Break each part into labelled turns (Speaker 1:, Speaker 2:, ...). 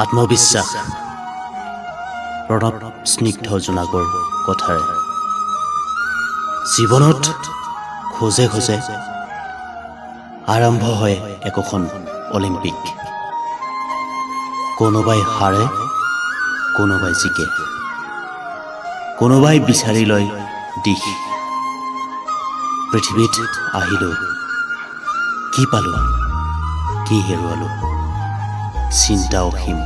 Speaker 1: আত্মবিশ্বাস প্ৰণৱ স্নিগ্ধ জোনাকৰ কথাৰে জীৱনত খোজে খোজে আৰম্ভ হয় একোখন অলিম্পিক। কোনোবাই হাৰে, কোনোবাই জিকে, কোনোবাই বিচাৰি লয় দিশ। পৃথিৱীত আহিলোঁ, কি পালোঁ, কি হেৰুৱালোঁ, চিন্তা অসীম।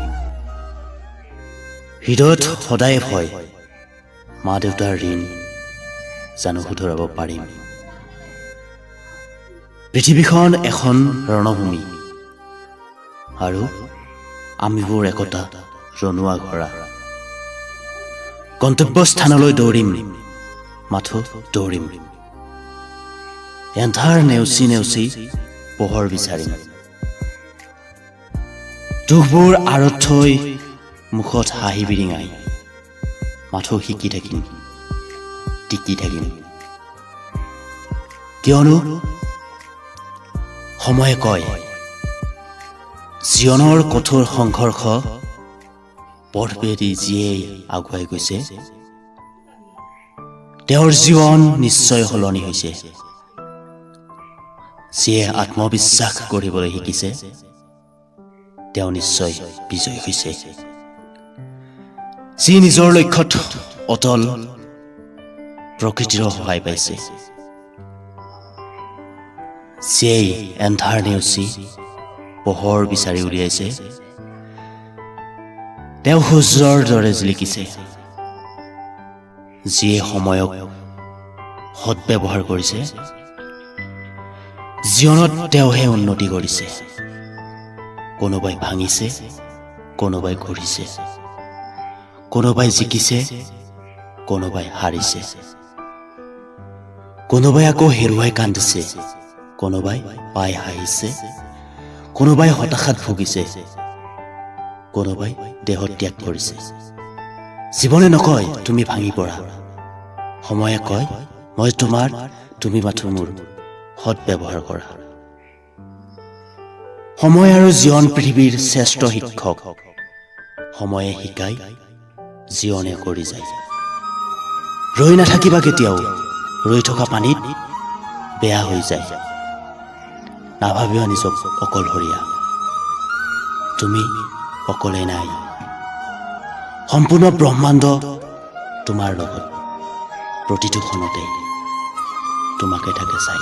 Speaker 1: হৃদয়ত সদায় ভয়, মা দেউতাৰ ঋণ জানো শুধৰাব পাৰিম। পৃথিৱীখন এখন ৰণভূমি আৰু আমিবোৰ একতা ৰণুৱা ঘৰা। গন্তব্যস্থানলৈ দৌৰিম, মাথো দৌৰিম। এন্ধাৰ নেওচি নেওচি পোহৰ বিচাৰিম। দুখবোৰ আঁৰত থৈ মুখত হাঁহি বিৰিঙাই মাথো শিকি থাকিম, টিকি থাকিম। কিয়নো সময়ে কয়, জীৱনৰ কঠোৰ সংঘৰ্ষ পথবেদি যিয়েই আগুৱাই গৈছে, তেওঁৰ জীৱন নিশ্চয় সলনি হৈছে। যিয়ে আত্মবিশ্বাস কৰিবলৈ শিকিছে, তেওঁ নিশ্চয় বিজয় হৈছে। যি নিজৰ লক্ষ্যত অটল, প্ৰকৃতিৰ সহায় পাইছে। যিয়েই এন্ধাৰ নেওচি পোহৰ বিচাৰি উলিয়াইছে, তেওঁ সূৰ্যৰ দৰে জিলিকিছে। যিয়ে সময়ক সৎব্যৱহাৰ কৰিছে, জীৱনত তেওঁহে উন্নতি কৰিছে। কোনোবাই ভাঙিছে, কোনোবাই ঘূৰিছে, কোনোবাই জিকিছে, কোনোবাই হাৰিছে, কোনোবাই আকৌ হেৰুৱাই কান্দিছে, কোনোবাই পাই হাঁহিছে, কোনোবাই হতাশাত ভুগিছে, কোনোবাই দেহ ত্যাগ কৰিছে। জীৱনে নকয় তুমি ভাঙি পৰা, সময়ে কয় মই তোমাৰ, তুমি মাথো মোৰ, সৎব্যৱহাৰ কৰা। সময় আৰু জীৱন পৃথিৱীৰ শ্ৰেষ্ঠ শিক্ষক। সময়ে শিকাই, জীৱনে কৰি যায়। ৰৈ নাথাকিবা কেতিয়াও, ৰৈ থকা পানীত বেয়া হৈ যায়। নাভাবিবা নিজক অকলশৰীয়া, তুমি অকলে নাই। সম্পূৰ্ণ ব্ৰহ্মাণ্ড তোমাৰ লগত, প্ৰতিটো ক্ষণতে তোমাকে থাকে চাই।